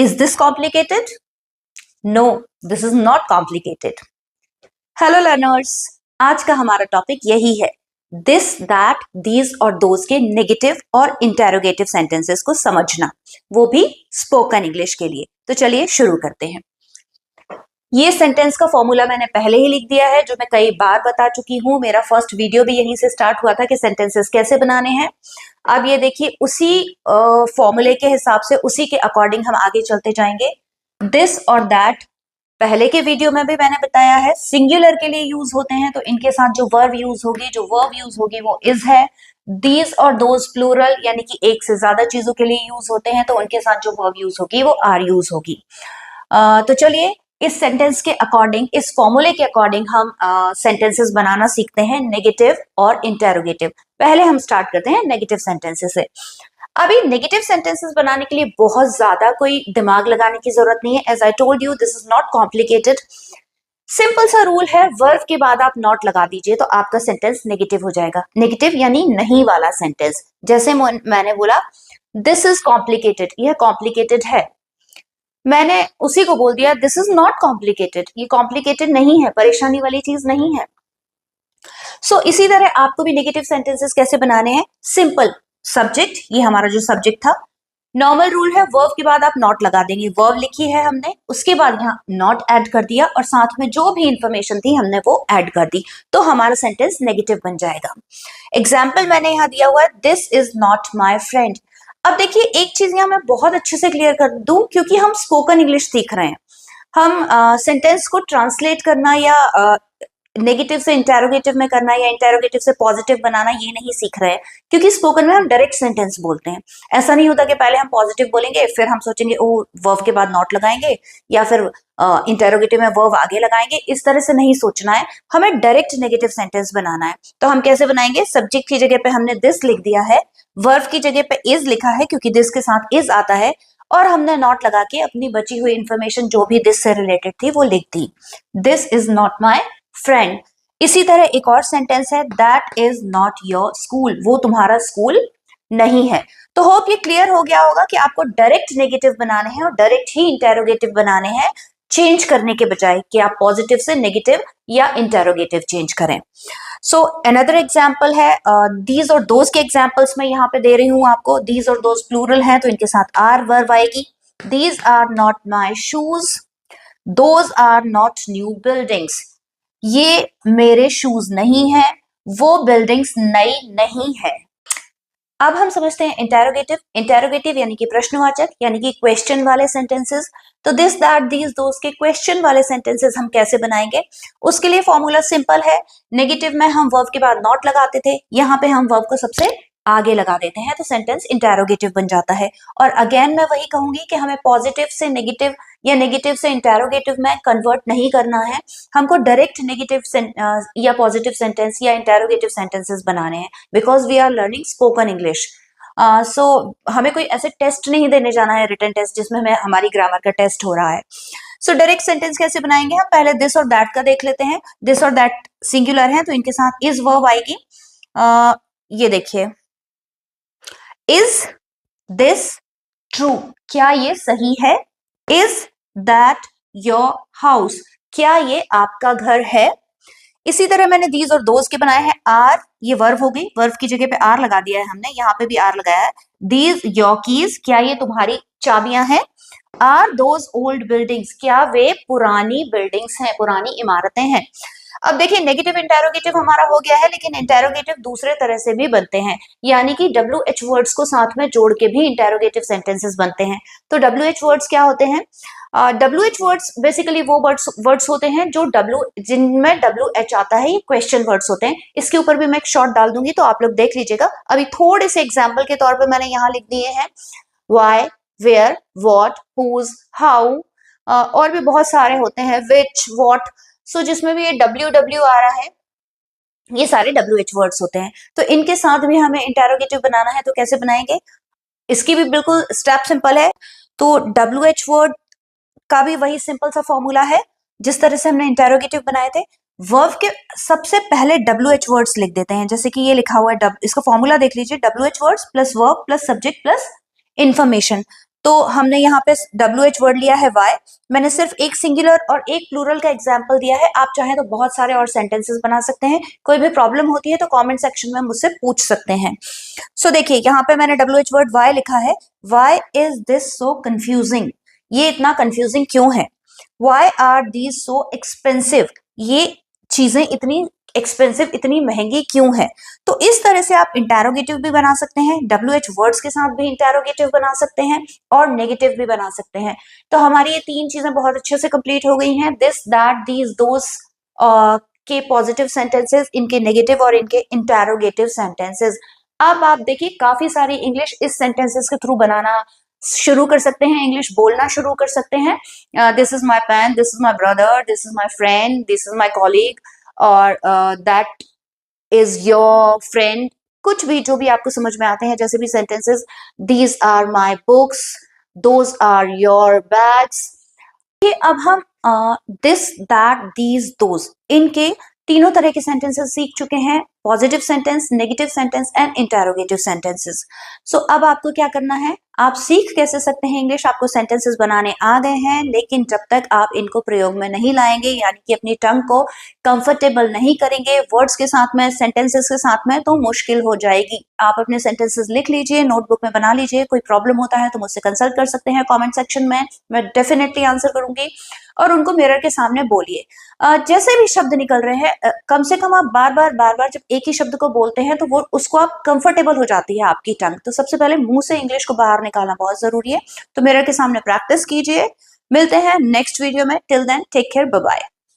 Is this complicated? No, this is not complicated. Hello learners, आज का हमारा topic यही है, दिस, दैट, दीज और दोज के नेगेटिव और इंटेरोगेटिव सेंटेंसेस को समझना, वो भी स्पोकन इंग्लिश के लिए। तो चलिए शुरू करते हैं। ये सेंटेंस का फॉर्मूला मैंने पहले ही लिख दिया है, जो मैं कई बार बता चुकी हूँ। मेरा फर्स्ट वीडियो भी यहीं से स्टार्ट हुआ था कि सेंटेंसेस कैसे बनाने हैं। अब ये देखिए, उसी फॉर्मूले के हिसाब से, उसी के अकॉर्डिंग हम आगे चलते जाएंगे। दिस और दैट पहले के वीडियो में भी मैंने बताया है, सिंगुलर के लिए यूज होते हैं, तो इनके साथ जो वर्ब यूज होगी वो इज है। दीज और दोज प्लूरल यानी कि एक से ज्यादा चीजों के लिए यूज होते हैं, तो उनके साथ जो वर्ब यूज होगी वो आर यूज होगी। तो चलिए इस सेंटेंस के अकॉर्डिंग, इस फॉर्मूले के अकॉर्डिंग हम सेंटेंसेस बनाना सीखते हैं, नेगेटिव और इंटेरोगेटिव। पहले हम स्टार्ट करते हैं नेगेटिव सेंटेंसेस से। अभी नेगेटिव सेंटेंसेस बनाने के लिए बहुत ज्यादा कोई दिमाग लगाने की जरूरत नहीं है। As I told you, this is not complicated. Simple सा रूल है, वर्ब के बाद आप नॉट लगा दीजिए तो आपका सेंटेंस नेगेटिव हो जाएगा। नेगेटिव यानी नहीं वाला सेंटेंस। जैसे मैंने बोला दिस इज कॉम्प्लिकेटेड, यह कॉम्प्लिकेटेड है, मैंने उसी को बोल दिया दिस इज नॉट कॉम्प्लिकेटेड, ये कॉम्प्लिकेटेड नहीं है, परेशानी वाली चीज नहीं है। सो इसी तरह आपको भी नेगेटिव सेंटेंसेस कैसे बनाने हैं। सिंपल, सब्जेक्ट, ये हमारा जो सब्जेक्ट था, नॉर्मल रूल है, वर्ब के बाद आप नॉट लगा देंगे। वर्ब लिखी है हमने, उसके बाद यहाँ नॉट ऐड कर दिया और साथ में जो भी इंफॉर्मेशन थी हमने वो ऐड कर दी, तो हमारा सेंटेंस नेगेटिव बन जाएगा। एग्जाम्पल मैंने यहाँ दिया हुआ है, this is not my friend. अब देखिए, एक चीज यहाँ मैं बहुत अच्छे से क्लियर कर दूं, क्योंकि हम स्पोकन इंग्लिश सीख रहे हैं, हम सेंटेंस को ट्रांसलेट करना या नेगेटिव से इंटेरोगेटिव में करना या इंटेरोगेटिव से पॉजिटिव बनाना ये नहीं सीख रहे हैं, क्योंकि स्पोकन में हम डायरेक्ट सेंटेंस बोलते हैं। ऐसा नहीं होता कि पहले हम पॉजिटिव बोलेंगे फिर हम सोचेंगे ओ वर्ब के बाद नॉट लगाएंगे या फिर इंटेरोगेटिव में वर्ब आगे लगाएंगे। इस तरह से नहीं सोचना है, हमें डायरेक्ट नेगेटिव सेंटेंस बनाना है। तो हम कैसे बनाएंगे, सब्जेक्ट की जगह पे हमने दिस लिख दिया है, वर्ब की जगह पे इज लिखा है क्योंकि दिस के साथ इज आता है, और हमने नॉट लगा के अपनी बची हुई इंफॉर्मेशन जो भी दिस से रिलेटेड थी वो लिख दी, this is not my friend. इसी तरह एक और सेंटेंस है, that is not your school, वो तुम्हारा स्कूल नहीं है। तो होप ये क्लियर हो गया होगा कि आपको डायरेक्ट नेगेटिव बनाने हैं और डायरेक्ट ही इंटेरोगेटिव बनाने हैं, चेंज करने के बजाय कि आप पॉजिटिव से नेगेटिव या इंटेरोगेटिव चेंज करें। सो अनदर एग्जाम्पल है, दीज और दोज के एग्जाम्पल्स मैं यहाँ पे दे रही हूँ आपको। दीज और दोज प्लूरल है तो इनके साथ आर वर्ब आएगी। These are not my shoes, those are not new buildings, ये मेरे शूज नहीं है, वो बिल्डिंग्स नई नहीं है। अब हम समझते हैं इंटेरोगेटिव। इंटेरोगेटिव यानी कि प्रश्नवाचक, यानी कि क्वेश्चन वाले सेंटेंसेस। तो दिस, दैट, दीज, दोज के क्वेश्चन वाले सेंटेंसेस हम कैसे बनाएंगे, उसके लिए फॉर्मूला सिंपल है। नेगेटिव में हम वर्ब के बाद नॉट लगाते थे, यहाँ पे हम वर्ब को सबसे आगे लगा देते हैं, तो सेंटेंस इंटेरोगेटिव बन जाता है। और अगेन मैं वही कहूंगी कि हमें पॉजिटिव से नेगेटिव या नेगेटिव से इंटेरोगेटिव में कन्वर्ट नहीं करना है, हमको डायरेक्ट नेगेटिव या पॉजिटिव सेंटेंस या इंटेरोगेटिव सेंटेंसेस बनाने हैं, because we are learning spoken English. So हमें कोई ऐसे टेस्ट नहीं देने जाना है, रिटन टेस्ट, जिसमें हमें हमारी ग्रामर का टेस्ट हो रहा है। सो डायरेक्ट सेंटेंस कैसे बनाएंगे, हम पहले दिस और दैट का देख लेते हैं। दिस और दैट सिंगुलर है तो इनके साथ इज वर्ब आएगी। ये देखिए, इज दिस ट्रू, क्या ये सही है। इज दैट योर हाउस, क्या ये आपका घर है। इसी तरह मैंने दीज और दोज के बनाए हैं। आर, ये वर्ब हो गई, वर्ब की जगह पे आर लगा दिया है हमने, यहाँ पे भी आर लगाया है। दीज योर कीज, क्या ये तुम्हारी चाबियां हैं। आर दोज ओल्ड बिल्डिंग्स, क्या वे पुरानी बिल्डिंग्स हैं, पुरानी इमारतें हैं। अब देखिए, नेगेटिव इंटेरोगेटिव हमारा हो गया है, लेकिन इंटेरोगेटिव दूसरे तरह से भी बनते हैं, यानी कि WH वर्ड्स को साथ में जोड़ के भी इंटेरोगेटिव सेंटेंसेस बनते हैं। तो WH वर्ड्स क्या होते हैं, WH वर्ड्स बेसिकली वो वर्ड्स होते हैं जो जिनमें WH आता है, ये क्वेश्चन वर्ड्स होते हैं। इसके ऊपर भी मैं एक शॉर्ट डाल दूंगी तो आप लोग देख लीजिएगा। अभी थोड़े से एग्जाम्पल के तौर पर मैंने यहाँ लिख दिए हैं, why, where, what, whose, how, और भी बहुत सारे होते हैं, विच, वॉट। सो जिसमें भी ये WW आ रहा है, ये सारे WH वर्ड्स होते हैं। तो इनके साथ भी हमें इंटेरोगेटिव बनाना है, तो कैसे बनाएंगे, इसकी भी बिल्कुल स्टेप सिंपल है। तो WH वर्ड का भी वही सिंपल सा फॉर्मूला है जिस तरह से हमने इंटेरोगेटिव बनाए थे। वर्ब के सबसे पहले WH वर्ड्स लिख देते हैं, जैसे कि ये लिखा हुआ है, इसका फॉर्मूला देख लीजिए, WH words plus verb plus subject plus information. तो हमने यहाँ पे WH वर्ड लिया है वाई, मैंने सिर्फ एक सिंगुलर और एक प्लूरल का एग्जाम्पल दिया है, आप चाहें तो बहुत सारे और सेंटेंसेस बना सकते हैं। कोई भी प्रॉब्लम होती है तो कमेंट सेक्शन में मुझसे पूछ सकते हैं। सो देखिए यहाँ पे मैंने WH वर्ड वाई लिखा है, why is this so confusing, ये इतना कंफ्यूजिंग क्यों है। Why are these so expensive, ये चीजें इतनी एक्सपेंसिव, इतनी महंगी क्यों है। तो इस तरह से आप इंटेरोगेटिव भी बना सकते हैं, WH वर्ड्स के साथ भी इंटेरोगेटिव बना सकते हैं और नेगेटिव भी बना सकते हैं। तो हमारी ये तीन चीजें बहुत अच्छे से कंप्लीट हो गई हैं, दिस दैट दीज दोस के पॉजिटिव सेंटेंसेस, इनके नेगेटिव और इनके इंटेरोगेटिव सेंटेंसेस। अब आप देखिए काफी सारी इंग्लिश इस सेंटेंसेस के थ्रू बनाना शुरू कर सकते हैं, इंग्लिश बोलना शुरू कर सकते हैं। This is my pen, this is my brother, this is my friend, this is my colleague, और दैट इज योर फ्रेंड, कुछ भी जो भी आपको समझ में आते हैं जैसे भी sentences, these are my books, those are your bags. अब हम दिस दैट दीज दोज, इनके तीनों तरह के सेंटेंसेस सीख चुके हैं, positive sentence, negative sentence and interrogative sentences. So अब आपको क्या करना है, आप सीख कैसे सकते हैं इंग्लिश, आपको सेंटेंसेस बनाने आ गए हैं, लेकिन जब तक आप इनको प्रयोग में नहीं लाएंगे, यानी कि अपनी टंग को कंफर्टेबल नहीं करेंगे वर्ड्स के साथ में, सेंटेंसेस के साथ में, तो मुश्किल हो जाएगी। आप अपने सेंटेंसेस लिख लीजिए, नोटबुक में बना लीजिए, कोई प्रॉब्लम होता है तो मुझसे कंसल्ट कर सकते हैं कमेंट सेक्शन में, मैं डेफिनेटली आंसर करूंगी। और उनको मिरर के सामने बोलिए, जैसे भी शब्द निकल रहे हैं कम से कम आप बार बार जब एक ही शब्द को बोलते हैं तो वो उसको आप कंफर्टेबल हो जाती है आपकी टंग। तो सबसे पहले मुंह से इंग्लिश को बाहर निकालना बहुत जरूरी है, तो मिरर के सामने प्रैक्टिस कीजिए। मिलते हैं नेक्स्ट वीडियो में, till then take care, bye bye.